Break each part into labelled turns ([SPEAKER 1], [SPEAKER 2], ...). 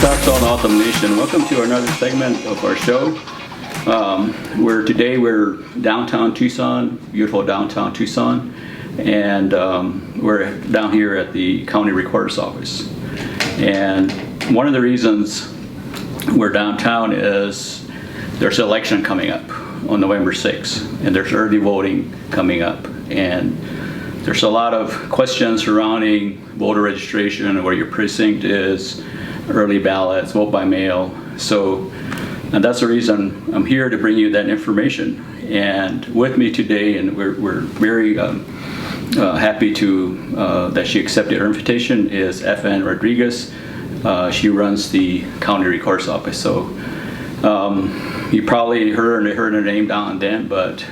[SPEAKER 1] Thoughts on Autumn Nation. Welcome to another segment of our show. We're downtown Tucson, beautiful downtown Tucson, and we're down here at the county recorder's office. And one of the reasons we're downtown is there's an election coming up on November 6th, and there's early voting coming up, and there's a lot of questions surrounding voter registration, where your precinct is, early ballots, vote by mail. And that's the reason I'm here, to bring you that information. And with me today, and we're very happy to that she accepted our invitation, is FN Rodriguez. She runs the county recorder's office. So you probably heard her name down and then, but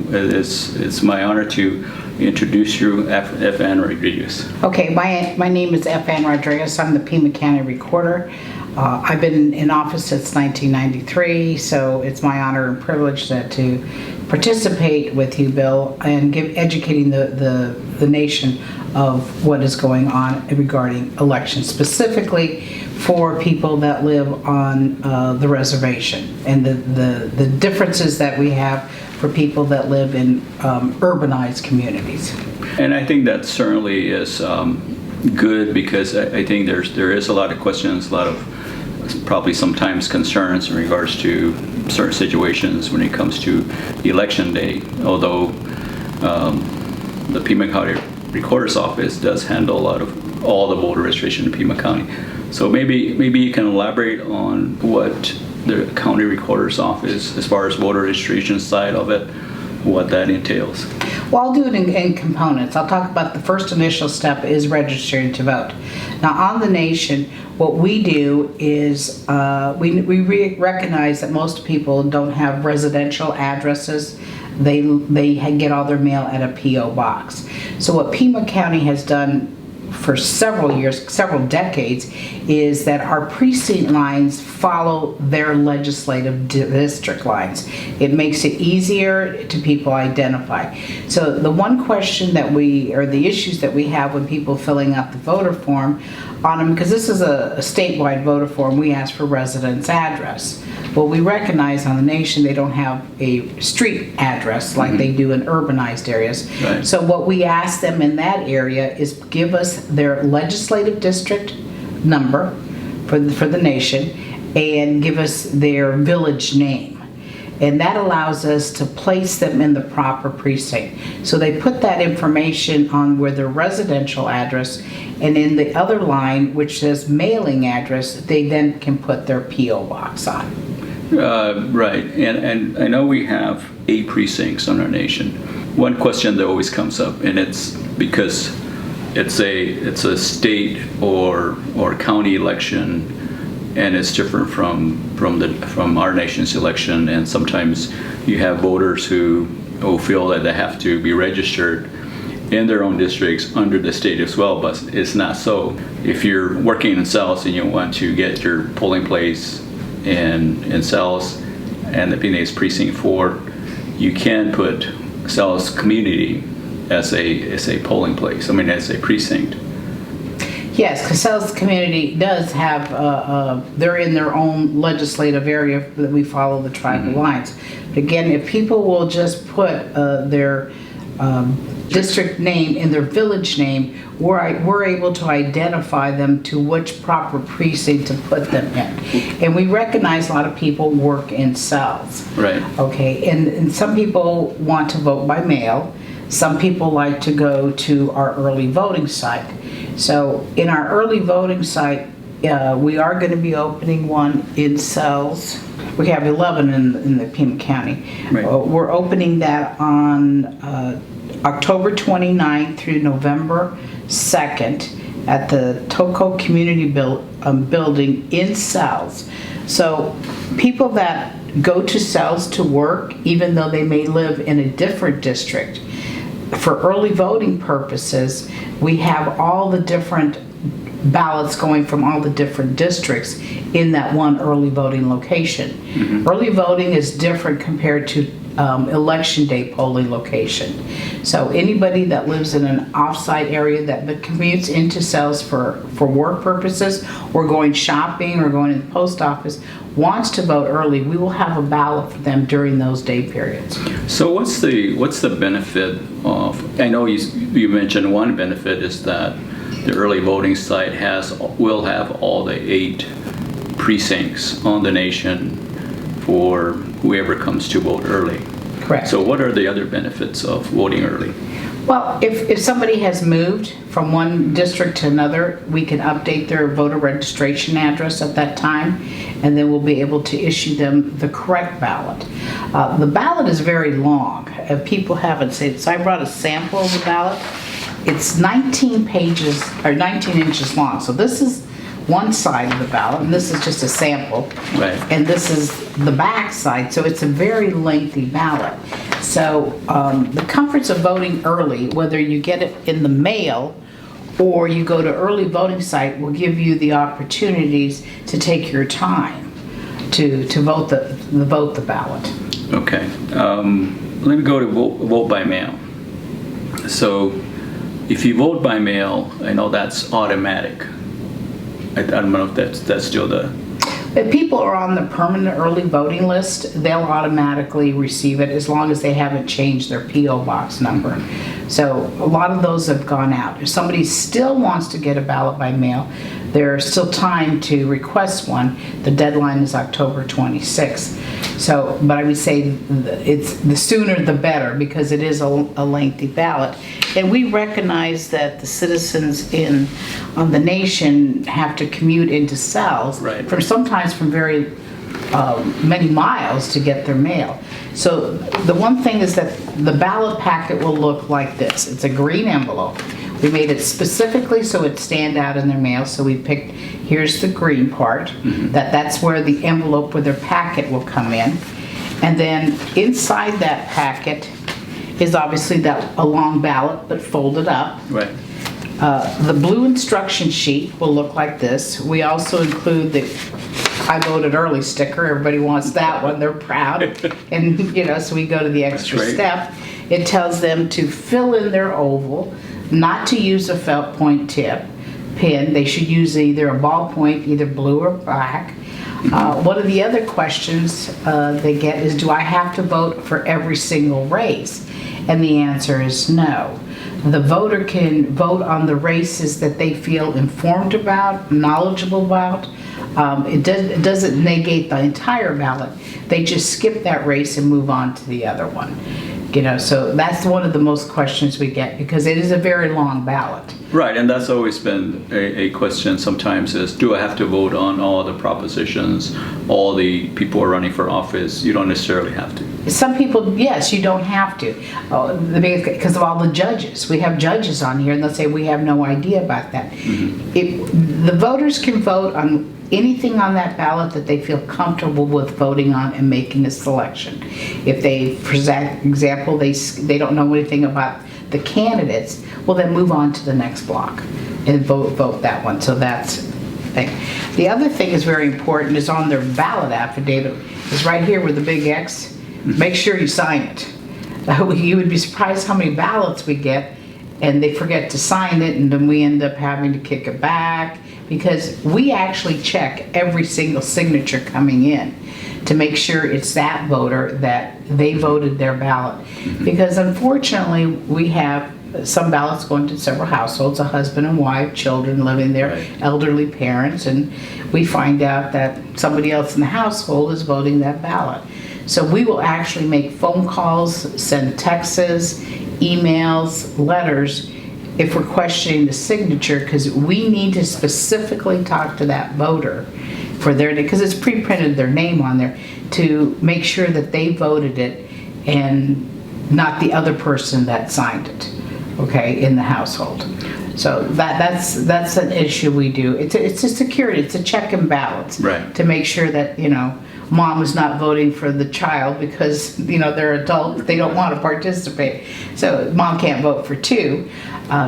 [SPEAKER 1] it's my honor to introduce you, FN Rodriguez.
[SPEAKER 2] Okay, my name is FN Rodriguez. I'm the Pima County Recorder. I've been in office since 1993, so it's my honor and privilege to participate with you, Bill, and educating the nation of what is going on regarding elections, specifically for people that live on the reservation, and the differences that we have for people that live in urbanized communities.
[SPEAKER 1] And I think that certainly is good, because I think there is a lot of questions, a lot of probably sometimes concerns in regards to certain situations when it comes to election day, although the Pima County Recorder's Office does handle a lot of all the voter registration in Pima County. So maybe you can elaborate on what the County Recorder's Office, as far as voter registration side of it, what that entails.
[SPEAKER 2] Well, I'll do it in components. I'll talk about the first initial step is registering to vote. Now, on the nation, what we do is we recognize that most people don't have residential addresses. They get all their mail at a P.O. box. So what Pima County has done for several years, several decades, is that our precinct lines follow their legislative district lines. It makes it easier to people identify. So the one question that the issues that we have when people filling out the voter form on them, because this is a statewide voter form, we ask for residence address. Well, we recognize on the nation they don't have a street address like they do in urbanized areas.
[SPEAKER 1] Right.
[SPEAKER 2] So what we ask them in that area is give us their legislative district number for the nation, and give us their village name. And that allows us to place them in the proper precinct. So they put that information on where their residential address, and in the other line, which says mailing address, they then can put their P.O. box on.
[SPEAKER 1] Right, and I know we have 8 precincts on our nation. One question that always comes up, and it's because it's a state or county election, and it's different from our nation's election, and sometimes you have voters who feel that they have to be registered in their own districts under the state as well, but it's not so. If you're working in Cells and you want to get your polling place in Cells and the PNA's precinct 4, you can put Cells community as a polling place, as a precinct.
[SPEAKER 2] Yes, because Cells community does have, they're in their own legislative area that we follow the tribal lines. But again, if people will just put their district name and their village name, we're able to identify them to which proper precinct to put them in. And we recognize a lot of people work in Cells.
[SPEAKER 1] Right.
[SPEAKER 2] Okay, and some people want to vote by mail. Some people like to go to our early voting site. So in our early voting site, we are going to be opening one in Cells. We have 11 in the Pima County.
[SPEAKER 1] Right.
[SPEAKER 2] We're opening that on October 29th through November 2nd at the Tohono Community Building in Cells. So people that go to Cells to work, even though they may live in a different district, for early voting purposes, we have all the different ballots going from all the different districts in that one early voting location. Early voting is different compared to election day polling location. So anybody that lives in an off-site area that commutes into cells for work purposes or going shopping or going to the post office wants to vote early, we will have a ballot for them during those day periods.
[SPEAKER 1] So what's the benefit of, I know you mentioned one benefit is that the early voting site will have all the 8 precincts on the nation for whoever comes to vote early.
[SPEAKER 2] Correct.
[SPEAKER 1] So what are the other benefits of voting early?
[SPEAKER 2] Well, if somebody has moved from one district to another, we can update their voter registration address at that time, and then we'll be able to issue them the correct ballot. The ballot is very long. If people haven't seen it, so I brought a sample of the ballot. It's 19 pages, or 19 inches long. So this is one side of the ballot, and this is just a sample.
[SPEAKER 1] Right.
[SPEAKER 2] And this is the back side, so it's a very lengthy ballot. So the comforts of voting early, whether you get it in the mail or you go to early voting site, will give you the opportunities to take your time to vote the ballot.
[SPEAKER 1] Okay. Let me go to vote by mail. So if you vote by mail, I know that's automatic. I don't know if that's still the...
[SPEAKER 2] If people are on the permanent early voting list, they'll automatically receive it as long as they haven't changed their P.O. box number. So a lot of those have gone out. If somebody still wants to get a ballot by mail, there's still time to request one. The deadline is October 26th. So, but I would say it's the sooner the better, because it is a lengthy ballot. And we recognize that the citizens on the nation have to commute into cells,
[SPEAKER 1] right,
[SPEAKER 2] sometimes from very many miles to get their mail. So the one thing is that the ballot packet will look like this. It's a green envelope. We made it specifically so it stand out in their mail. So we picked, here's the green part, that's where the envelope with their packet will come in. And then inside that packet is obviously a long ballot, but folded up.
[SPEAKER 1] Right.
[SPEAKER 2] The blue instruction sheet will look like this. We also include the I voted early sticker. Everybody wants that one. They're proud. And, so we go to the extra step. It tells them to fill in their oval, not to use a felt point tip pen. They should use either a ballpoint, either blue or black. One of the other questions they get is, do I have to vote for every single race? And the answer is no. The voter can vote on the races that they feel informed about, knowledgeable about. It doesn't negate the entire ballot. They just skip that race and move on to the other one. So that's one of the most questions we get, because it is a very long ballot.
[SPEAKER 1] Right, and that's always been a question sometimes is, do I have to vote on all the propositions, all the people who are running for office? You don't necessarily have to.
[SPEAKER 2] Some people, yes, you don't have to, because of all the judges. We have judges on here, and they'll say, we have no idea about that. The voters can vote on anything on that ballot that they feel comfortable with voting on and making a selection. If they, for example, they don't know anything about the candidates, well, then move on to the next block and vote that one. So that's the thing. The other thing is very important is on their ballot affidavit is right here with the big X. Make sure you sign it. You would be surprised how many ballots we get and they forget to sign it, and then we end up having to kick it back, because we actually check every single signature coming in to make sure it's that voter that they voted their ballot. Because unfortunately, we have some ballots going to several households, a husband and wife, children living there, elderly parents, and we find out that somebody else in the household is voting that ballot. So we will actually make phone calls, send texts, emails, letters, if we're questioning the signature, because we need to specifically talk to that voter for because it's pre-printed their name on there, to make sure that they voted it and not the other person that signed it, okay, in the household. So that's an issue we do. It's a security, it's a check and balance,
[SPEAKER 1] right,
[SPEAKER 2] to make sure that, mom is not voting for the child because, they're adult, they don't want to participate. So mom can't vote for two.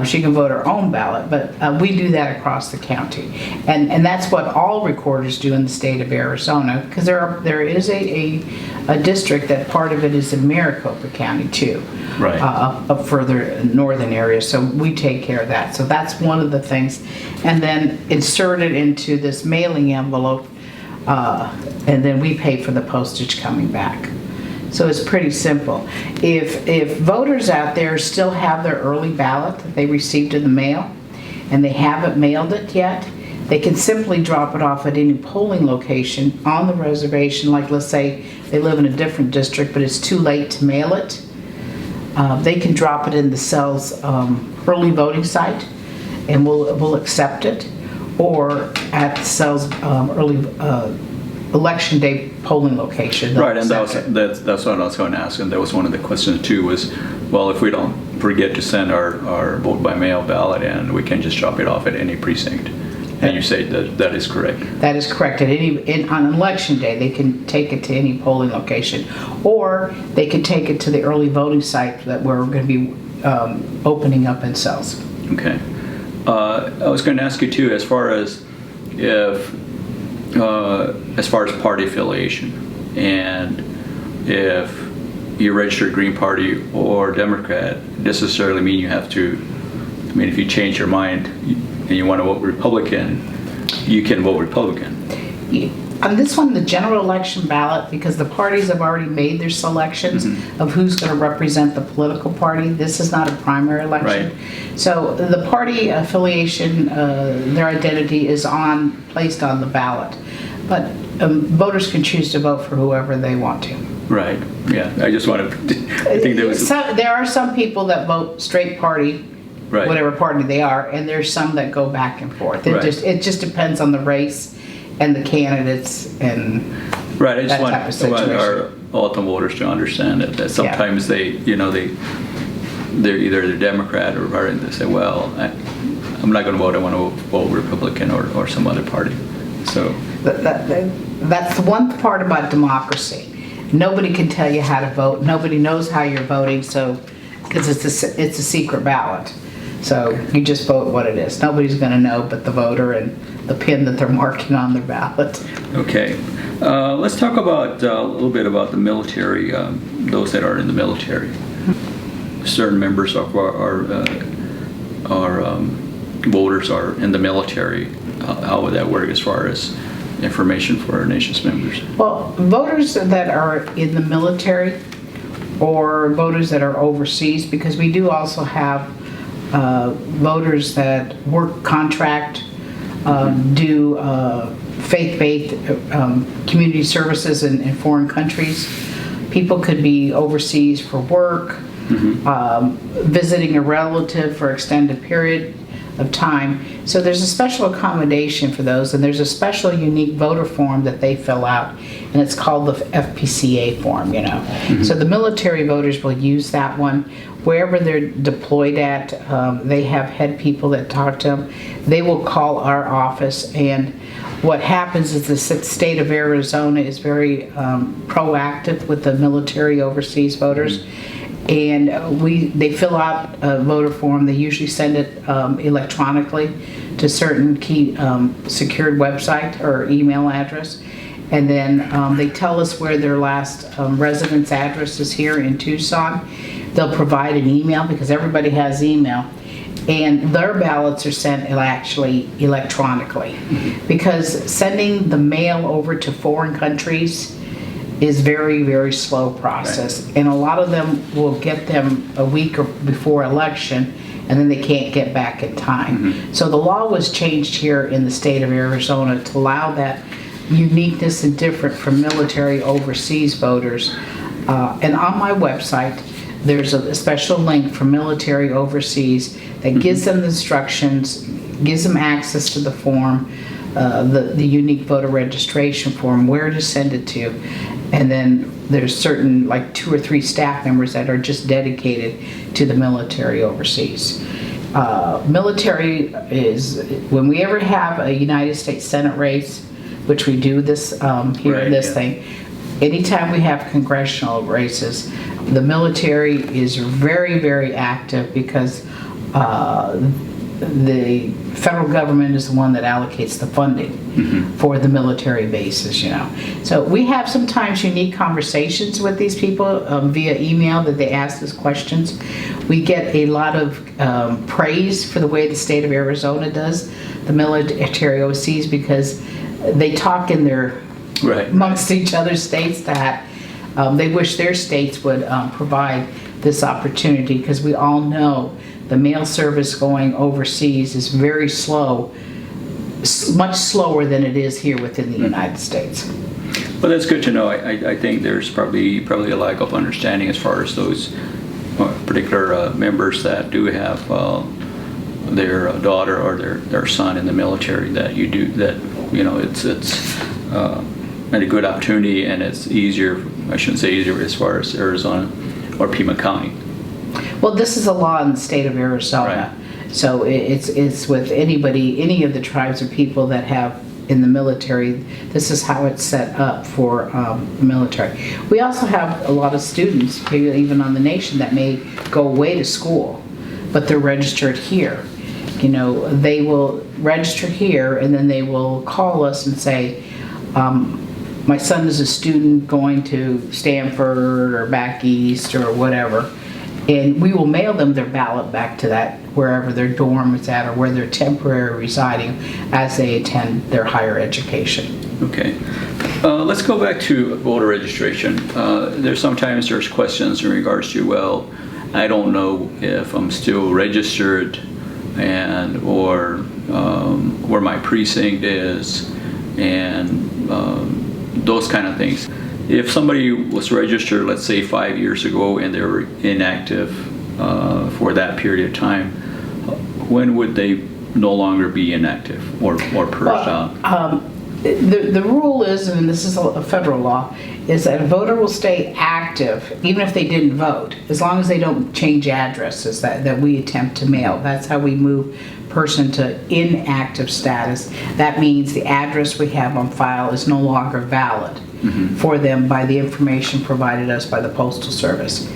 [SPEAKER 2] She can vote her own ballot, but we do that across the county. And that's what all recorders do in the state of Arizona, because there is a district that part of it is in Maricopa County too.
[SPEAKER 1] Right.
[SPEAKER 2] Up further northern areas, so we take care of that. So that's one of the things. And then insert it into this mailing envelope, and then we pay for the postage coming back. So it's pretty simple. If voters out there still have their early ballot that they received in the mail, and they haven't mailed it yet, they can simply drop it off at any polling location on the reservation. Like, let's say they live in a different district, but it's too late to mail it. They can drop it in the cell's early voting site, and we'll accept it, or at the cell's early election day polling location.
[SPEAKER 1] Right, and that's what I was going to ask, and that was one of the questions too, was, well, if we don't forget to send our vote by mail ballot in, we can just drop it off at any precinct. And you say that is correct.
[SPEAKER 2] That is correct. On election day, they can take it to any polling location, or they can take it to the early voting site that we're going to be opening up in cells.
[SPEAKER 1] Okay. I was going to ask you too, as far as party affiliation, and if you're registered Green Party or Democrat, necessarily mean you have to. I mean, if you change your mind and you want to vote Republican, you can vote Republican.
[SPEAKER 2] On this one, the general election ballot, because the parties have already made their selections of who's going to represent the political party, this is not a primary election.
[SPEAKER 1] Right.
[SPEAKER 2] So the party affiliation, their identity is placed on the ballot. But voters can choose to vote for whoever they want to.
[SPEAKER 1] Right, yeah. I just want to, I think there was...
[SPEAKER 2] There are some people that vote straight party,
[SPEAKER 1] right,
[SPEAKER 2] whatever party they are, and there's some that go back and forth. It just depends on the race and the candidates and
[SPEAKER 1] right. I just
[SPEAKER 2] that type of situation.
[SPEAKER 1] want our ultimate voters to understand that sometimes they're either the Democrat or Republican. They say, well, I'm not going to vote. I want to vote Republican or some other party. So
[SPEAKER 2] that's the one part about democracy. Nobody can tell you how to vote. Nobody knows how you're voting, so because it's a secret ballot. So you just vote what it is. Nobody's going to know but the voter and the pin that they're marking on their ballot.
[SPEAKER 1] Okay. Let's talk about a little bit about the military, those that are in the military. Certain members of our voters are in the military. How would that work as far as information for our nation's members? Well,
[SPEAKER 2] voters that are in the military or voters that are overseas, because we do also have voters that work contract, do faith-based community services in foreign countries. People could be overseas for work, visiting a relative for extended period of time. So there's a special accommodation for those, and there's a special unique voter form that they fill out, and it's called the FPCA form, So the military voters will use that one. Wherever they're deployed at, they have head people that talk to them. They will call our office, and what happens is the state of Arizona is very proactive with the military overseas voters. And they fill out a voter form. They usually send it electronically to certain key secured website or email address. And then they tell us where their last residence address is here in Tucson. They'll provide an email, because everybody has email. And their ballots are sent actually electronically. Because sending the mail over to foreign countries is very, very slow process. Right. And a lot of them will get them a week or before election, and then they can't get back in time. So the law was changed here in the state of Arizona to allow that uniqueness and different from military overseas voters. And on my website, there's a special link for military overseas that gives them the instructions, gives them access to the form, the unique voter registration form, where to send it to. And then there's certain, like 2 or 3 staff members that are just dedicated to the military overseas. Military is, when we ever have a United States Senate race, which we do this here
[SPEAKER 1] Right,
[SPEAKER 2] in this
[SPEAKER 1] yeah.
[SPEAKER 2] thing. Anytime we have congressional races, the military is very, very active because the federal government is the one that allocates the funding for the military bases, you know. So we have sometimes unique conversations with these people via email that they ask us questions. We get a lot of praise for the way the state of Arizona does the military overseas because they talk in their amongst each other's states that they wish their states would provide this opportunity because we all know the mail service going overseas is very slow, much slower than it is here within the United States.
[SPEAKER 1] Well, that's good to know. I think there's probably a lack of understanding as far as those particular members that do have their daughter or their son in the military, that you do that, you know, it's a good opportunity, and it's easier, I shouldn't say easier, as far as Arizona or Pima County.
[SPEAKER 2] Well, this is a law in the state of Arizona.
[SPEAKER 1] Right.
[SPEAKER 2] So it's with anybody, any of the tribes or people that have in the military, this is how it's set up for the military. We also have a lot of students, even on the nation, that may go away to school, but they're registered here. You know, they will register here and then they will call us and say, my son is a student going to Stanford or back east or whatever, and we will mail them their ballot back to that wherever their dorm is at or where they're temporarily residing as they attend their higher education.
[SPEAKER 1] Okay. Let's go back to voter registration. Sometimes there's questions in regards to, well, I don't know if I'm still registered or where my precinct is, and those kind of things. If somebody was registered, let's say 5 years ago, and they were inactive for that period of time, when would they no longer be inactive or purged out?
[SPEAKER 2] The rule is, and this is a federal law, is that a voter will stay active even if they didn't vote, as long as they don't change addresses that we attempt to mail. That's how we move person to inactive status. That means the address we have on file is no longer valid for them by the information provided us by the Postal Service.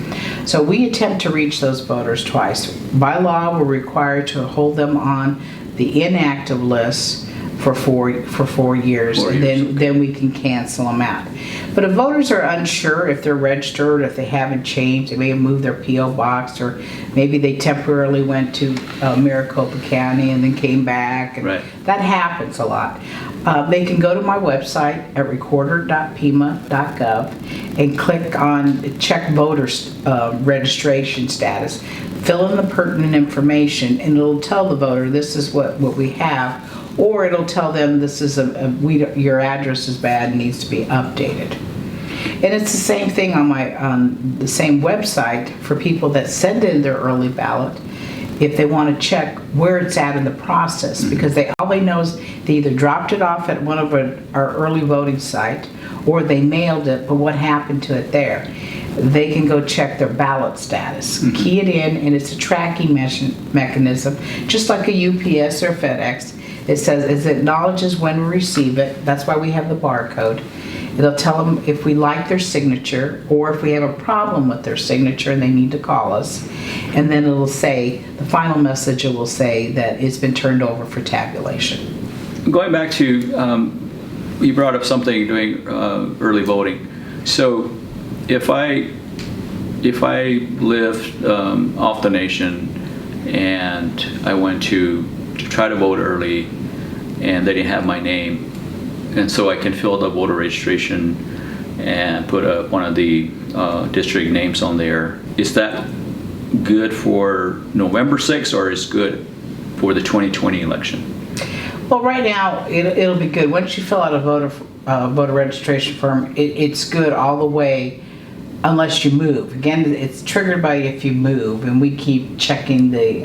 [SPEAKER 2] So we attempt to reach those voters twice. By law, we're required to hold them on the inactive list for 4 years, and then we can cancel them out. But if voters are unsure if they're registered, if they haven't changed, they may have moved their P.O. box, or maybe they temporarily went to Maricopa County and then came back, and that happens a lot. They can go to my website at recorder.pima.gov and click on check voter registration status, fill in the pertinent information, and it'll tell the voter this is what we have, or it'll tell them this is your address is bad and needs to be updated. And it's the same thing on the same website for people that send in their early ballot, if they want to check where it's at in the process, because all they know is they either dropped it off at one of our early voting site or they mailed it, but what happened to it there? They can go check their ballot status, key it in, and it's a tracking mechanism, just like a UPS or FedEx. It says it acknowledges when we receive it. That's why we have the barcode. It'll tell them if we like their signature or if we have a problem with their signature and they need to call us. And then it'll say, the final message will say that it's been turned over for tabulation.
[SPEAKER 1] Going back to, you brought up something doing early voting. So if I lived off the nation and I went to try to vote early and they didn't have my name, and so I can fill the voter registration and put one of the district names on there, is that good for November 6th, or is good for the 2020 election?
[SPEAKER 2] Well, right now it'll be good. Once you fill out a voter registration form, it's good all the way unless you move. Again, it's triggered by if you move, and we keep checking the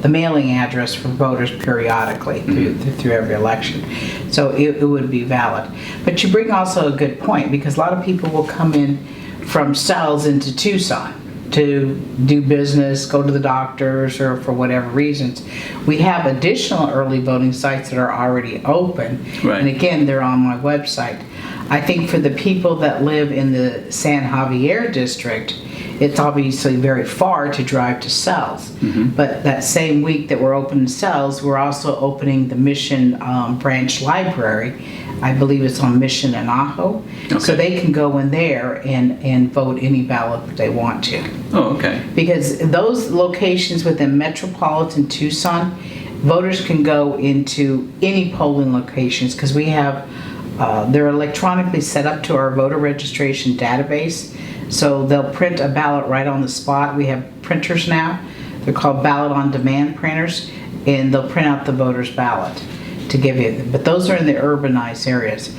[SPEAKER 2] mailing address for voters periodically through every election. So it would be valid. But you bring also a good point, because a lot of people will come in from cells into Tucson to do business, go to the doctors, or for whatever reasons. We have additional early voting sites that are already open.
[SPEAKER 1] Right.
[SPEAKER 2] And again, they're on my website. I think for the people that live in the San Javier district, it's obviously very far to drive to Cells. But that same week that we're opening Cells, we're also opening the Mission branch library. I believe it's on Mission and Ajo.
[SPEAKER 1] Okay.
[SPEAKER 2] So they can go in there and vote any ballot that they want to.
[SPEAKER 1] Oh, okay.
[SPEAKER 2] Because those locations within metropolitan Tucson, voters can go into any polling locations because we have, they're electronically set up to our voter registration database. So they'll print a ballot right on the spot. We have printers now. They're called ballot on demand printers, and they'll print out the voter's ballot to give you. But those are in the urbanized areas.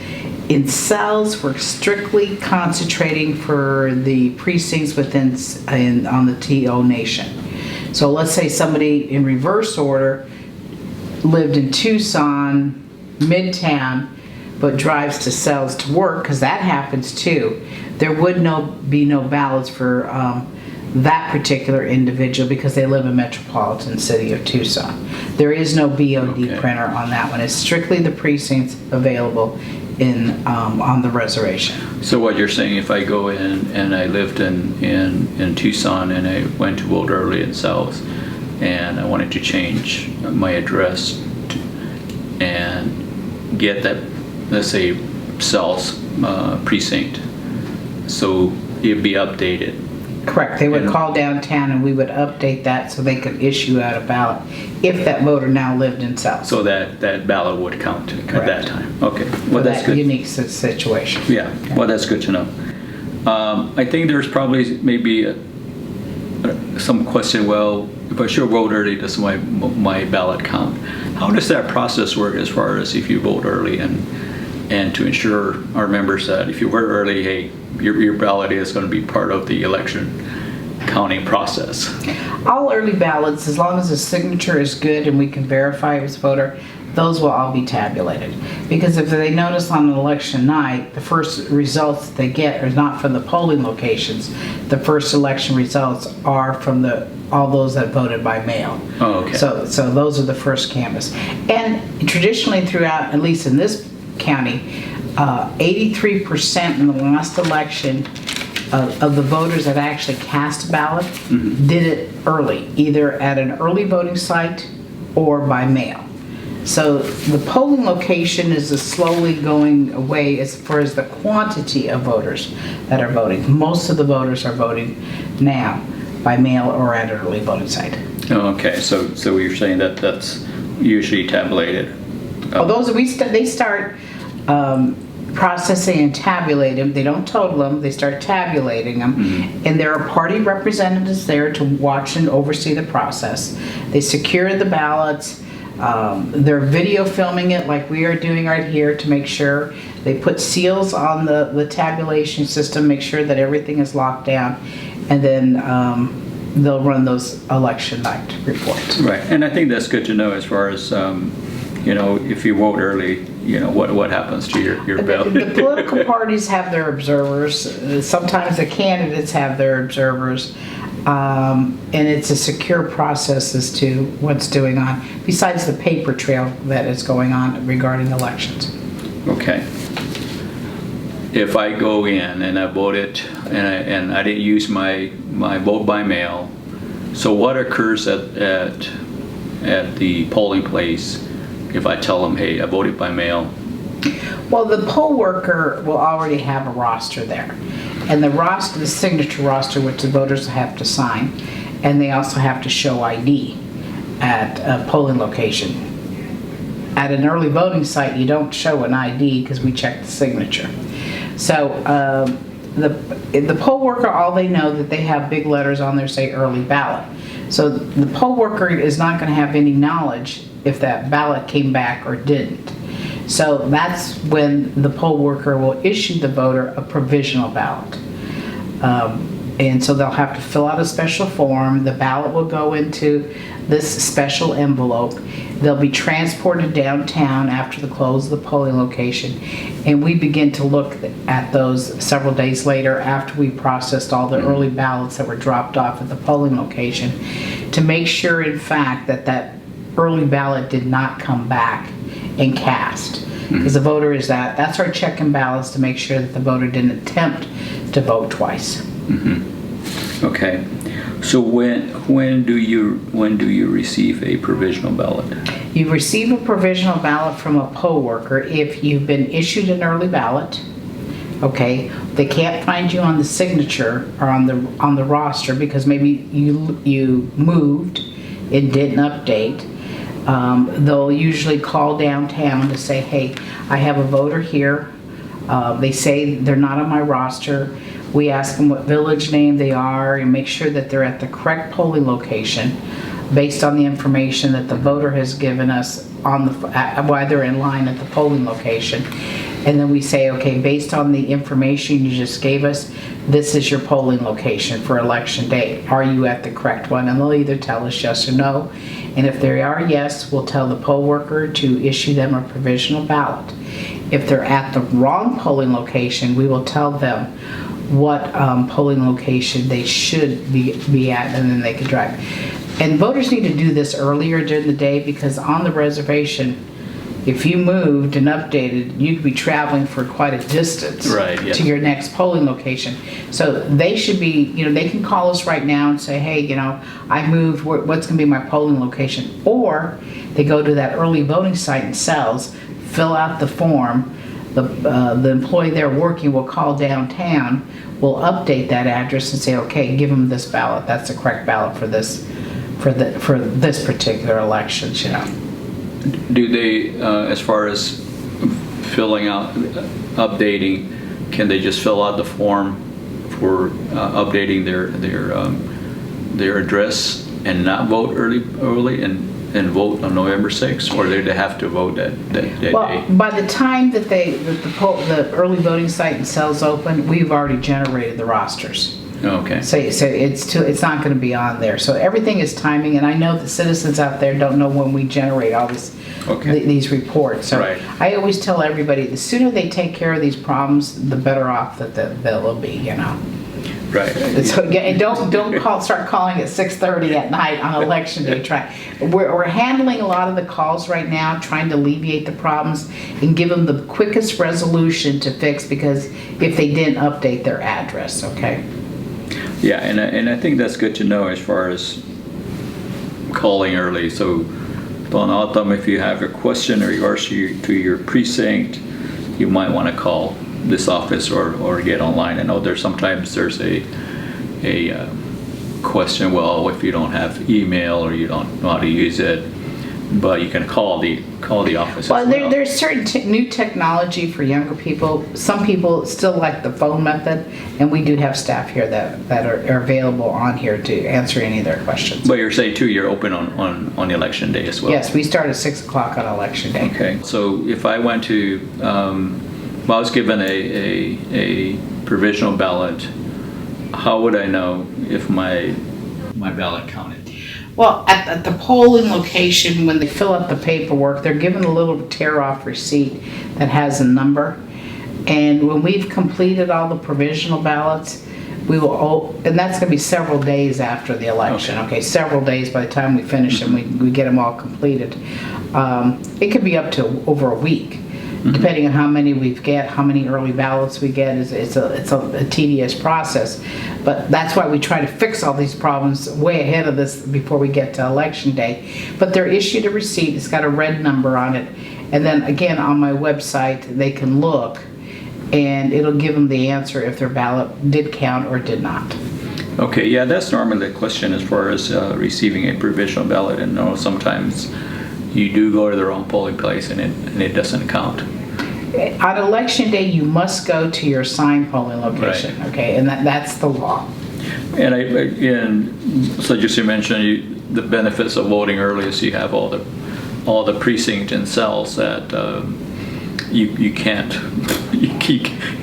[SPEAKER 2] In Cells, we're strictly concentrating for the precincts on the TO Nation. So let's say somebody in reverse order lived in Tucson, Midtown, but drives to Cells to work, because that happens too. There would be no ballots for that particular individual because they live in metropolitan city of Tucson. There is no BOD
[SPEAKER 1] Okay.
[SPEAKER 2] printer on that one. It's strictly the precincts available on the reservation.
[SPEAKER 1] So what you're saying, if I go in and I lived in Tucson and I went to vote early in South and I wanted to change my address and get that, let's say, South precinct, so it'd be updated.
[SPEAKER 2] Correct. They would call downtown and we would update that so they could issue out a ballot if that voter now lived in South.
[SPEAKER 1] So that ballot would count at
[SPEAKER 2] Correct.
[SPEAKER 1] that time. Okay,
[SPEAKER 2] For
[SPEAKER 1] well, that's
[SPEAKER 2] that
[SPEAKER 1] good.
[SPEAKER 2] unique situation.
[SPEAKER 1] Yeah, well, that's good to know. I think there's probably maybe some question, well, if I should vote early, does my ballot count? How does that process work as far as if you vote early and to ensure our members that if you vote early, hey, your ballot is going to be part of the election counting process?
[SPEAKER 2] All early ballots, as long as the signature is good and we can verify it was voter, those will all be tabulated. Because if they notice on an election night, the first results they get are not from the polling locations. The first election results are from all those that voted by mail.
[SPEAKER 1] Oh, okay.
[SPEAKER 2] So those are the first canvass. And traditionally throughout, at least in this county, 83% in the last election of the voters that actually cast a ballot did it early, either at an early voting site or by mail. So the polling location is slowly going away as far as the quantity of voters that are voting. Most of the voters are voting now by mail or at an early voting site.
[SPEAKER 1] Oh, okay, so you're saying that that's usually tabulated.
[SPEAKER 2] Well, those they start processing and tabulating them. They don't total them. They start tabulating them, and there are party representatives there to watch and oversee the process. They secure the ballots. They're video filming it like we are doing right here to make sure. They put seals on the tabulation system, make sure that everything is locked down, and then they'll run those election night reports.
[SPEAKER 1] Right, and I think that's good to know as far as, if you vote early, what happens to your ballot.
[SPEAKER 2] The political parties have their observers. Sometimes the candidates have their observers. And it's a secure process as to what's going on, besides the paper trail that is going on regarding elections.
[SPEAKER 1] Okay. If I go in and I voted and I didn't use my vote by mail, so what occurs at the polling place if I tell them, hey, I voted by mail?
[SPEAKER 2] Well, the poll worker will already have a roster there. And the signature roster, which the voters have to sign, and they also have to show ID at a polling location. At an early voting site, you don't show an ID because we check the signature. So the poll worker, all they know that they have big letters on there say early ballot. So the poll worker is not going to have any knowledge if that ballot came back or didn't. So that's when the poll worker will issue the voter a provisional ballot. And so they'll have to fill out a special form. The ballot will go into this special envelope. They'll be transported downtown after the close of the polling location. And we begin to look at those several days later after we processed all the early ballots that were dropped off at the polling location to make sure, in fact, that that early ballot did not come back and cast. Because the voter is that's our check and balance to make sure that the voter didn't attempt to vote twice.
[SPEAKER 1] Okay. So when do you receive a provisional ballot?
[SPEAKER 2] You receive a provisional ballot from a poll worker if you've been issued an early ballot. Okay, they can't find you on the signature or on the roster because maybe you moved and didn't update. They'll usually call downtown to say, hey, I have a voter here. They say they're not on my roster. We ask them what village name they are and make sure that they're at the correct polling location based on the information that the voter has given us on while they're in line at the polling location. And then we say, okay, based on the information you just gave us, this is your polling location for election day. Are you at the correct one? And they'll either tell us yes or no. And if they are yes, we'll tell the poll worker to issue them a provisional ballot. If they're at the wrong polling location, we will tell them what polling location they should be at, and then they can drive. And voters need to do this earlier during the day because on the reservation, if you moved and updated, you'd be traveling for quite a distance to your next polling location. So they should be, they can call us right now and say, hey, I moved, what's going to be my polling location? Or they go to that early voting site in cells, fill out the form. The employee there working will call downtown, will update that address and say, okay, give them this ballot. That's the correct ballot for this particular election.
[SPEAKER 1] Do they, as far as filling out, updating, can they just fill out the form for updating their address and not vote early and vote on November 6th, or they have to vote that day?
[SPEAKER 2] By the time that the early voting site and cells open, we've already generated the rosters.
[SPEAKER 1] Okay.
[SPEAKER 2] So it's not going to be on there. So everything is timing, and I know the citizens out there don't know when we generate all these reports. So I always tell everybody, the sooner they take care of these problems, the better off that they'll be.
[SPEAKER 1] Right.
[SPEAKER 2] So again, don't start calling at 6:30 at night on election day. We're handling a lot of the calls right now, trying to alleviate the problems and give them the quickest resolution to fix, because if they didn't update their address, okay.
[SPEAKER 1] Yeah, and I think that's good to know as far as calling early. So, Don Autumn, if you have a question in regards to your precinct, you might want to call this office or get online. I know sometimes there's a question, well, if you don't have email or you don't know how to use it, but you can call the office.
[SPEAKER 2] Well, there's certain new technology for younger people. Some people still like the phone method, and we do have staff here that are available on here to answer any of their questions.
[SPEAKER 1] But you're saying too, you're open on election day as well?
[SPEAKER 2] Yes, we start at 6 o'clock on election day.
[SPEAKER 1] Okay, so if I went to, if I was given a provisional ballot, how would I know if my ballot counted?
[SPEAKER 2] Well, at the polling location, when they fill out the paperwork, they're given a little tear-off receipt that has a number. And when we've completed all the provisional ballots, we will, and that's going to be several days after the election. Okay, several days by the time we finish them, we get them all completed. It could be up to over a week. Depending on how many we get, how many early ballots we get, it's a tedious process. But that's why we try to fix all these problems way ahead of this before we get to election day. But they're issued a receipt, it's got a red number on it. And then again, on my website, they can look and it'll give them the answer if their ballot did count or did not.
[SPEAKER 1] Okay, yeah, that's normally the question as far as receiving a provisional ballot. And sometimes you do go to the wrong polling place and it doesn't count.
[SPEAKER 2] On election day, you must go to your assigned polling location, okay, and that's the law.
[SPEAKER 1] And so just you mentioned the benefits of voting early is you have all the precinct and cells that you can't you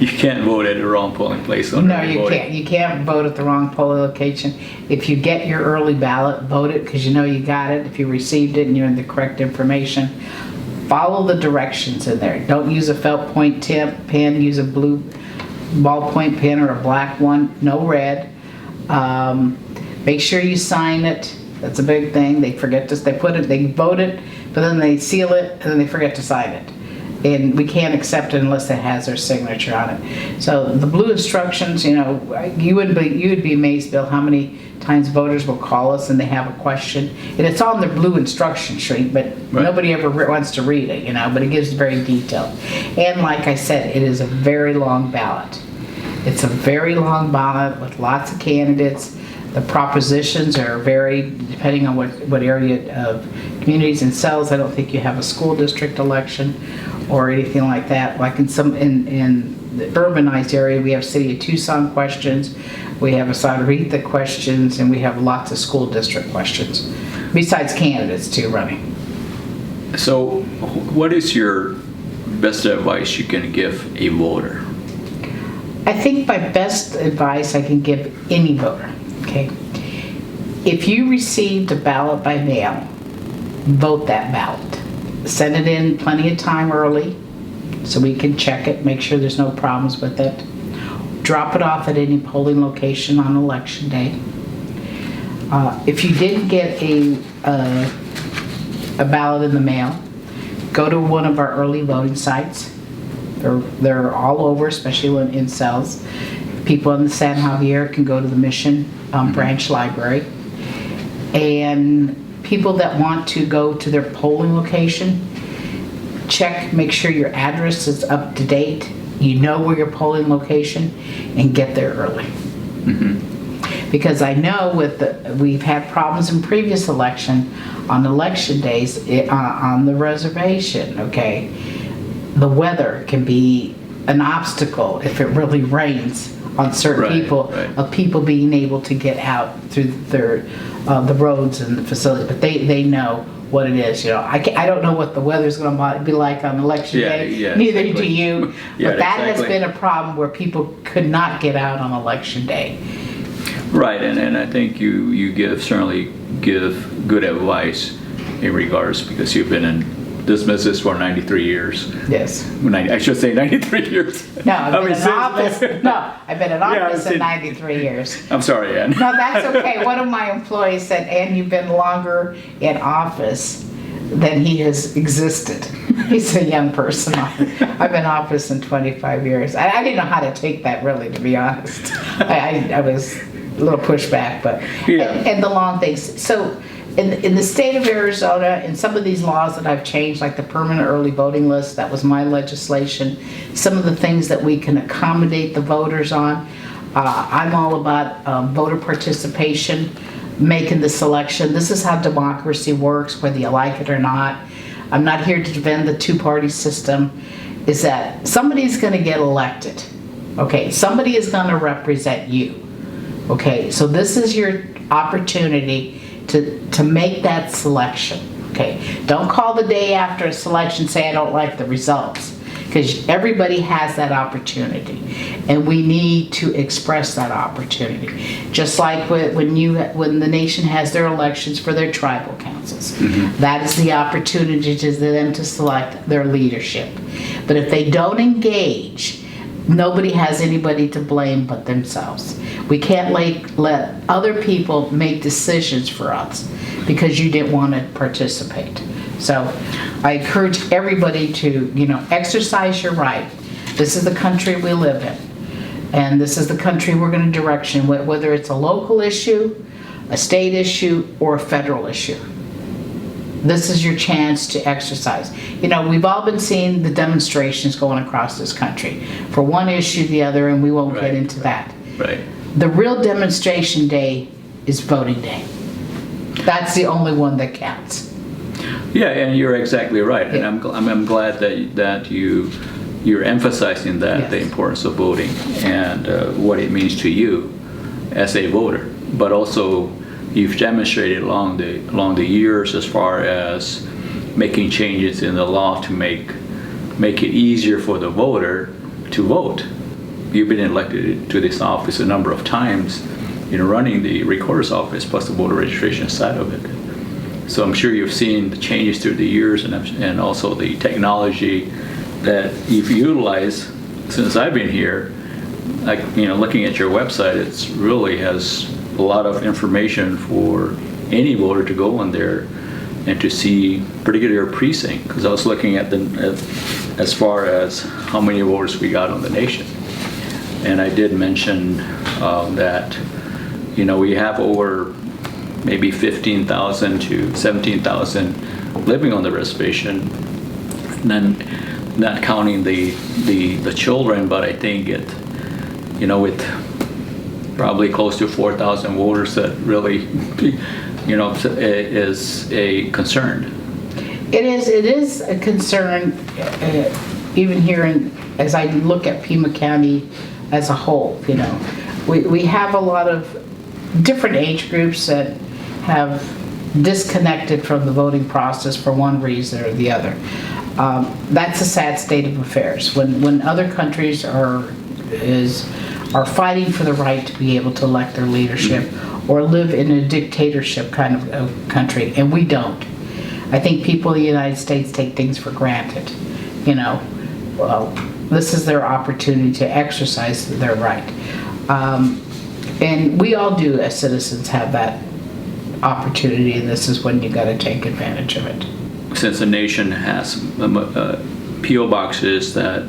[SPEAKER 1] can't vote at the wrong polling place. On
[SPEAKER 2] No,
[SPEAKER 1] early
[SPEAKER 2] you
[SPEAKER 1] voting.
[SPEAKER 2] can't. You can't vote at the wrong polling location. If you get your early ballot, vote it because you know you got it. If you received it and you're in the correct information, follow the directions in there. Don't use a felt point tip pen. Use a blue ballpoint pen or a black one. No red. Make sure you sign it. That's a big thing. They forget to. They vote it, but then they seal it and then they forget to sign it. And we can't accept it unless it has their signature on it. So the blue instructions, you know, you would be amazed, Bill, how many times voters will call us and they have a question. And it's on the blue instruction sheet, but
[SPEAKER 1] Right.
[SPEAKER 2] nobody ever wants to read it, you know, but it gives very detailed. And like I said, it is a very long ballot. It's a very long ballot with lots of candidates. The propositions are very, depending on what area of communities and cells. I don't think you have a school district election or anything like that. Like in the urbanized area, we have City of Tucson questions, we have Asadarita questions, and we have lots of school district questions, besides candidates too running.
[SPEAKER 1] So, what is your best advice you can give a voter?
[SPEAKER 2] I think my best advice I can give any voter, okay? If you received a ballot by mail, vote that ballot. Send it in plenty of time early so we can check it, make sure there's no problems with it. Drop it off at any polling location on election day. If you didn't get a ballot in the mail, go to one of our early voting sites. They're all over, especially when in cells. People in the San Javier can go to the Mission branch library. And people that want to go to their polling location, make sure your address is up to date. You know where your polling location, and get there early. Because I know we've had problems in previous election on election days on the reservation. Okay, the weather can be an obstacle if it really rains on certain people, of people being able to get out through the roads and the facilities. But they know what it is. You know, I don't know what the weather's going to be like on election day.
[SPEAKER 1] Yeah,
[SPEAKER 2] Neither
[SPEAKER 1] exactly.
[SPEAKER 2] do you.
[SPEAKER 1] Yeah,
[SPEAKER 2] but that
[SPEAKER 1] exactly.
[SPEAKER 2] has been a problem where people could not get out on election day.
[SPEAKER 1] Right, and I think you certainly give good advice in regards, because you've been in this business for 93 years.
[SPEAKER 2] Yes.
[SPEAKER 1] I should say 93 years.
[SPEAKER 2] No, I've been in
[SPEAKER 1] since-
[SPEAKER 2] office. No, I've been in office
[SPEAKER 1] since-
[SPEAKER 2] in 93 years.
[SPEAKER 1] I'm sorry, Ann.
[SPEAKER 2] No, that's okay. One of my employees said, "Ann, you've been longer in office than he has existed." He's a young person. I've been in office in 25 years. I didn't know how to take that, really, to be honest. I was a little pushback, but
[SPEAKER 1] Yeah.
[SPEAKER 2] and the long things. So in the state of Arizona, in some of these laws that I've changed, like the permanent early voting list, that was my legislation, some of the things that we can accommodate the voters on, I'm all about voter participation, making the selection. This is how democracy works, whether you like it or not. I'm not here to defend the two-party system. Is that somebody's going to get elected. Okay, somebody is going to represent you. Okay, so this is your opportunity to make that selection. Okay, don't call the day after a selection, say I don't like the results, because everybody has that opportunity, and we need to express that opportunity. Just like when the nation has their elections for their tribal councils, that is the opportunity to them to select their leadership. But if they don't engage, nobody has anybody to blame but themselves. We can't let other people make decisions for us because you didn't want to participate. So I encourage everybody to, exercise your right. This is the country we live in. And this is the country we're going to direction, whether it's a local issue, a state issue, or a federal issue. This is your chance to exercise. We've all been seeing the demonstrations going across this country for one issue or the other, and we won't get into that.
[SPEAKER 1] Right.
[SPEAKER 2] The real demonstration day is voting day. That's the only one that counts.
[SPEAKER 1] Yeah, and you're exactly right.
[SPEAKER 2] Yeah.
[SPEAKER 1] And I'm glad that you're emphasizing that,
[SPEAKER 2] Yes.
[SPEAKER 1] the importance of voting and what it means to you as a voter, but also you've demonstrated along the years as far as making changes in the law to make make it easier for the voter to vote. You've been elected to this office a number of times, running the recorder's office plus the voter registration side of it. So I'm sure you've seen the changes through the years and also the technology that you've utilized since I've been here. Like, looking at your website, it's really has a lot of information for any voter to go on there and to see particular precinct. Because I was looking at as far as how many voters we got on the nation, and I did mention that we have over maybe 15,000 to 17,000 living on the reservation, and then not counting the children, but I think with probably close to 4,000 voters that really, is a concern.
[SPEAKER 2] It is a concern, even here as I look at Pima County as a whole. We have a lot of different age groups that have disconnected from the voting process for one reason or the other. That's a sad state of affairs. When other countries are fighting for the right to be able to elect their leadership or live in a dictatorship kind of country, and we don't. I think people in the United States take things for granted. Well, this is their opportunity to exercise their right. And we all do, as citizens, have that opportunity, and this is when you got to take advantage of it.
[SPEAKER 1] Since the nation has P.O. boxes that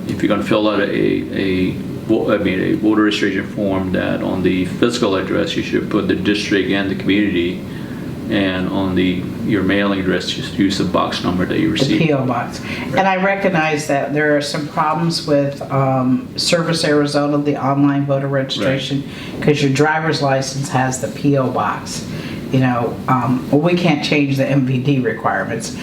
[SPEAKER 1] if you're going to fill out a voter registration form, that on the physical address you should put the district and the community, and on your mailing address just use the box number that you received.
[SPEAKER 2] The P.O. box. Right. And I recognize that there are some problems with Service Arizona, the online voter registration, because your driver's license has the P.O. box. We can't change the MVD requirements.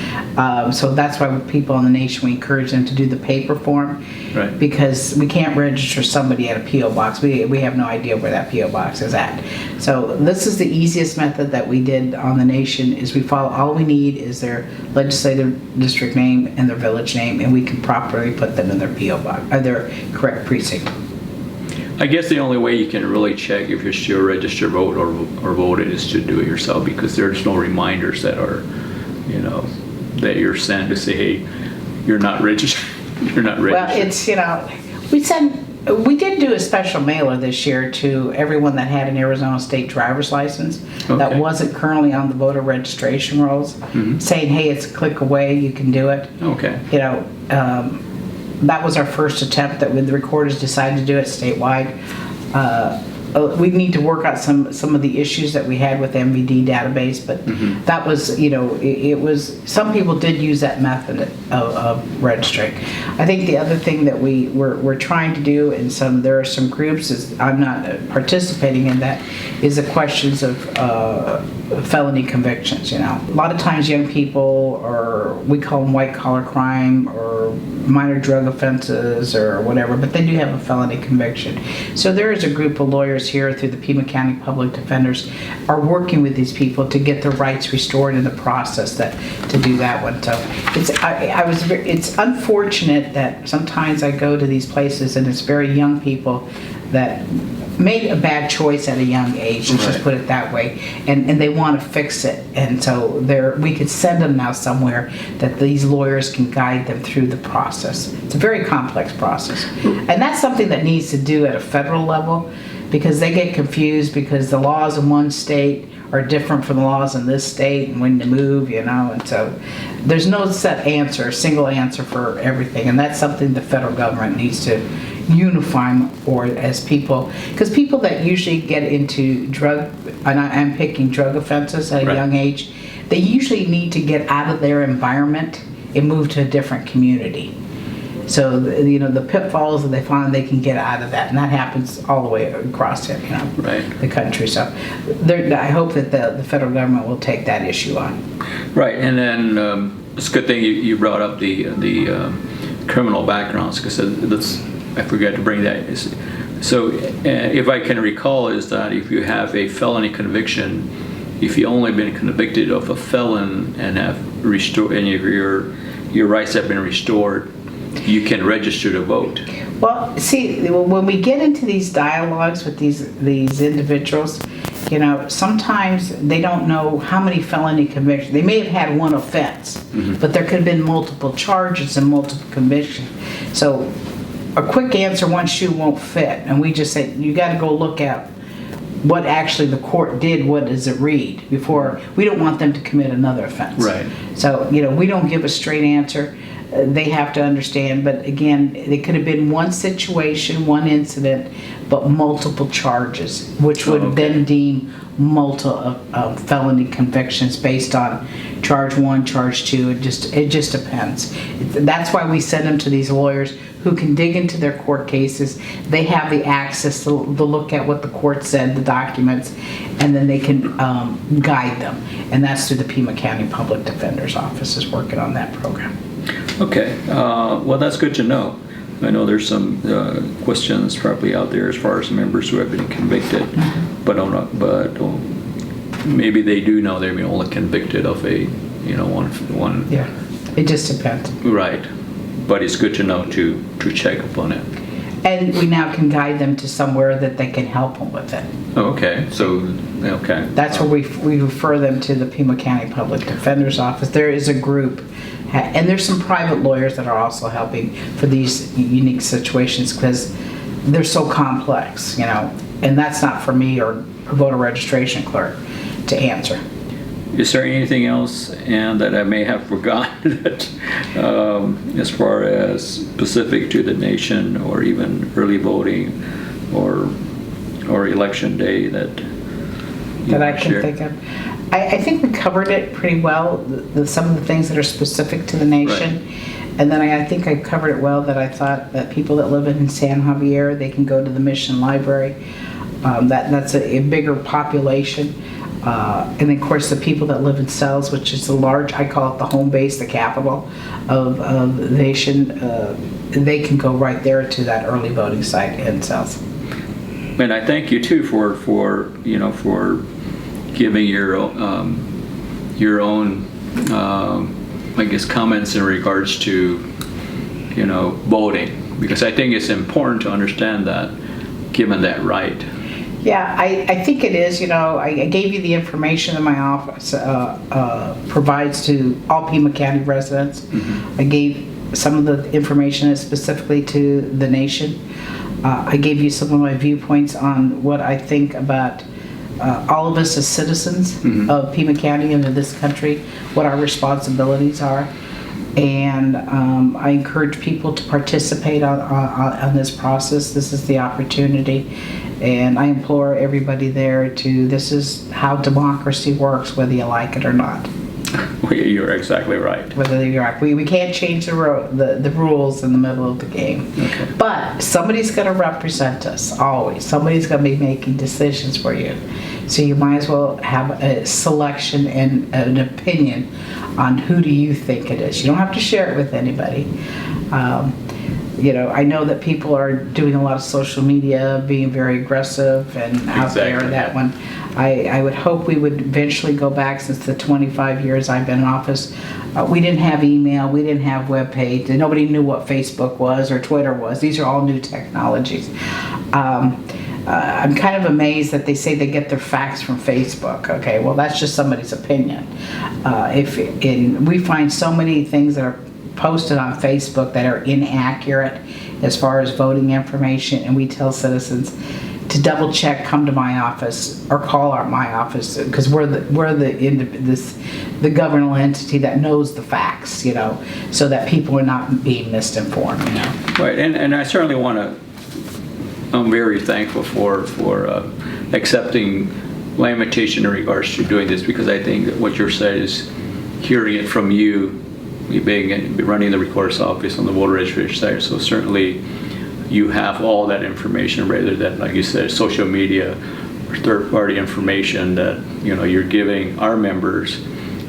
[SPEAKER 2] So that's why with people in the nation, we encourage them to do the paper form.
[SPEAKER 1] Right.
[SPEAKER 2] Because we can't register somebody at a P.O. box. We have no idea where that P.O. box is at. So this is the easiest method that we did on the nation, is we follow, all we need is their legislative district name and their village name, and we can properly put them in their P.O. box, or their correct precinct.
[SPEAKER 1] I guess the only way you can really check if you're still registered vote or voted is to do it yourself, because there's no reminders that are, that you're sent to say, hey, you're not registered. You're not registered.
[SPEAKER 2] Well, we did do a special mailer this year to everyone that had an Arizona State driver's license that wasn't currently on the voter registration rolls, saying, hey, it's a click away, you can do it.
[SPEAKER 1] Okay.
[SPEAKER 2] That was our first attempt that when the recorders decided to do it statewide. We need to work out some of the issues that we had with the MVD database, but that was, it was, some people did use that method of registering. I think the other thing that we're trying to do, and there are some groups, I'm not participating in that, is the questions of felony convictions. A lot of times young people, or we call them white collar crime or minor drug offenses or whatever, but they do have a felony conviction. So there is a group of lawyers here through the Pima County Public Defenders are working with these people to get their rights restored in the process to do that one. So it's unfortunate that sometimes I go to these places and it's very young people that made a bad choice at a young age, let's just put it that way, and they want to fix it, and so we could send them now somewhere that these lawyers can guide them through the process. It's a very complex process, and that's something that needs to do at a federal level, because they get confused because the laws in one state are different from the laws in this state, and when to move, and so there's no set answer, single answer for everything, and that's something the federal government needs to unify, or as people, because people that usually get into drug, and I'm picking drug offenses at a young age, they usually need to get out of their environment and move to a different community. So the pitfalls that they find, they can get out of that, and that happens all the way across the country. So I hope that the federal government will take that issue on. Right,
[SPEAKER 1] and then it's a good thing you brought up the criminal backgrounds, because I forgot to bring that. So if I can recall, is that if you have a felony conviction, if you only been convicted of a felon and have restored any of your your rights have been restored, you can register to vote.
[SPEAKER 2] Well, see, when we get into these dialogues with these individuals, you know, sometimes they don't know how many felony convictions. They may have had one offense, but there could have been multiple charges and multiple convictions. So a quick answer, one shoe won't fit. And we just say, you got to go look at what actually the court did, what does it read, before, we don't want them to commit another offense.
[SPEAKER 1] Right.
[SPEAKER 2] So, you know, we don't give a straight answer. They have to understand, but again, it could have been one situation, one incident, but multiple charges, which would then deem multiple felony convictions based on charge 1, charge 2. It just depends. That's why we send them to these lawyers who can dig into their court cases. They have the access to look at what the court said, the documents, and then they can guide them. And that's through the Pima County Public Defender's Office is working on that program.
[SPEAKER 1] Okay, well, that's good to know. I know there's some questions probably out there as far as members who have been convicted, but maybe they do know they've been only convicted of a, you know, one.
[SPEAKER 2] Yeah, it just depends.
[SPEAKER 1] Right, but it's good to know to check upon it.
[SPEAKER 2] And we now can guide them to somewhere that they can help them with it.
[SPEAKER 1] Oh, okay, so, okay.
[SPEAKER 2] That's where we refer them to the Pima County Public Defender's Office. There is a group, and there's some private lawyers that are also helping for these unique situations because they're so complex, you know, and that's not for me or a voter registration clerk to answer.
[SPEAKER 1] Is there anything else that I may have forgotten that, as far as specific to the nation or even early voting or election day that
[SPEAKER 2] I can think of? I think we covered it pretty well, some of the things that are specific to the nation. Right. And then I think I covered it well that I thought that people that live in San Javier, they can go to the Mission Library. That's a bigger population. And then, of course, the people that live in cells, which is I call it the home base, the capital of the nation, they can go right there to that early voting site in cells.
[SPEAKER 1] And I thank you too for giving your own I guess comments in regards to voting, because I think it's important to understand that, given that right.
[SPEAKER 2] Yeah, I think it is. I gave you the information that my office provides to all Pima County residents. Mm-hmm. I gave some of the information specifically to the nation. I gave you some of my viewpoints on what I think about all of us as citizens mm-hmm. of Pima County and of this country, what our responsibilities are. And I encourage people to participate on this process. This is the opportunity. And I implore everybody there this is how democracy works, whether you like it or not.
[SPEAKER 1] You're exactly right.
[SPEAKER 2] Whether you're right. We can't change the rules in the middle of the game. Okay. But somebody's going to represent us, always. Somebody's going to be making decisions for you. So you might as well have a selection and an opinion on who do you think it is. You don't have to share it with anybody. I know that people are doing a lot of social media, being very aggressive and out there. That one, I would hope we would eventually go back. Since the 25 years I've been in office, we didn't have email, we didn't have webpage, and nobody knew what Facebook was or Twitter was. These are all new technologies. I'm kind of amazed that they say they get their facts from Facebook. Okay, well that's just somebody's opinion. We find so many things that are posted on Facebook that are inaccurate as far as voting information, and we tell citizens to double check, come to my office or call my office, because we're the governmental entity that knows the facts, so that people are not being misinformed.
[SPEAKER 1] Right, and I certainly I'm very thankful for accepting my invitation in regards to doing this, because I think what you're saying is hearing it from you, being running the recorder's office on the voter registration side, so certainly you have all that information rather than, like you said, social media or third-party information that you're giving our members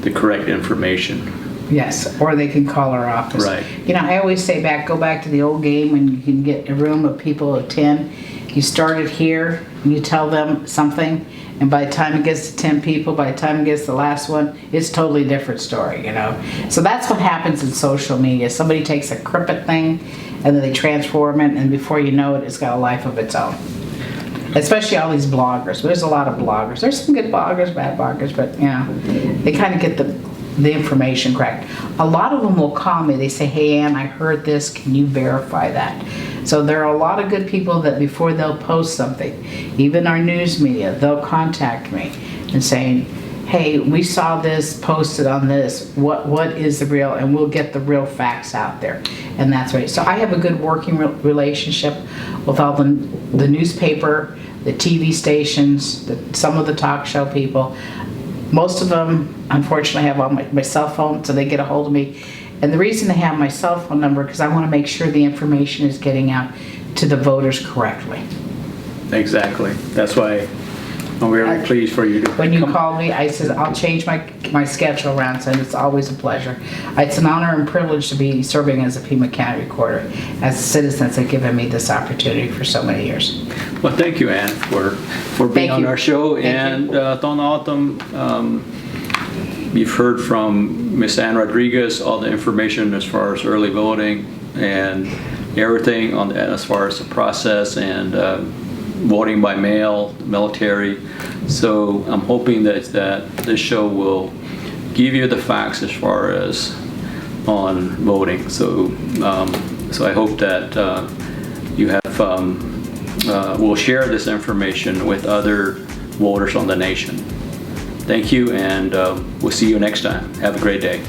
[SPEAKER 1] the correct information.
[SPEAKER 2] Yes, or they can call our office.
[SPEAKER 1] Right.
[SPEAKER 2] I always say go back to the old game when you can get a room of people of 10. You start it here, and you tell them something, and by the time it gets to 10 people, by the time it gets to the last one, it's a totally different story, you know. So that's what happens in social media. Somebody takes a crooked thing and then they transform it, and before you know it, it's got a life of its own. Especially all these bloggers. There's a lot of bloggers. There's some good bloggers, bad bloggers, but you know, they kind of get the information correct. A lot of them will call me. They say, hey Ann, I heard this, can you verify that? So there are a lot of good people that before they'll post something, even our news media, they'll contact me and saying, hey, we saw this posted on this, what is the real, and we'll get the real facts out there. And that's right. So I have a good working relationship with all the newspaper, the TV stations, some of the talk show people. Most of them, unfortunately, have on my cell phone, so they get a hold of me. And the reason they have my cell phone number, because I want to make sure the information is getting out to the voters correctly.
[SPEAKER 1] Exactly. That's why I'm very pleased for you to
[SPEAKER 2] When you
[SPEAKER 1] come.
[SPEAKER 2] called me, I said, I'll change my schedule around, so it's always a pleasure. It's an honor and privilege to be serving as a Pima County Recorder, as citizens have given me this opportunity for so many years.
[SPEAKER 1] Well, thank you, Ann, for being
[SPEAKER 2] Thank
[SPEAKER 1] on
[SPEAKER 2] you.
[SPEAKER 1] our show.
[SPEAKER 2] Thank
[SPEAKER 1] And Tohono O'odham, you've heard from Miss Ann Rodriguez all the information as far as early voting and everything on as far as the process and voting by mail, military. So I'm hoping that this show will give you the facts as far as on voting. So so I hope that you have will share this information with other voters on the nation. Thank you, and we'll see you next time. Have a great day.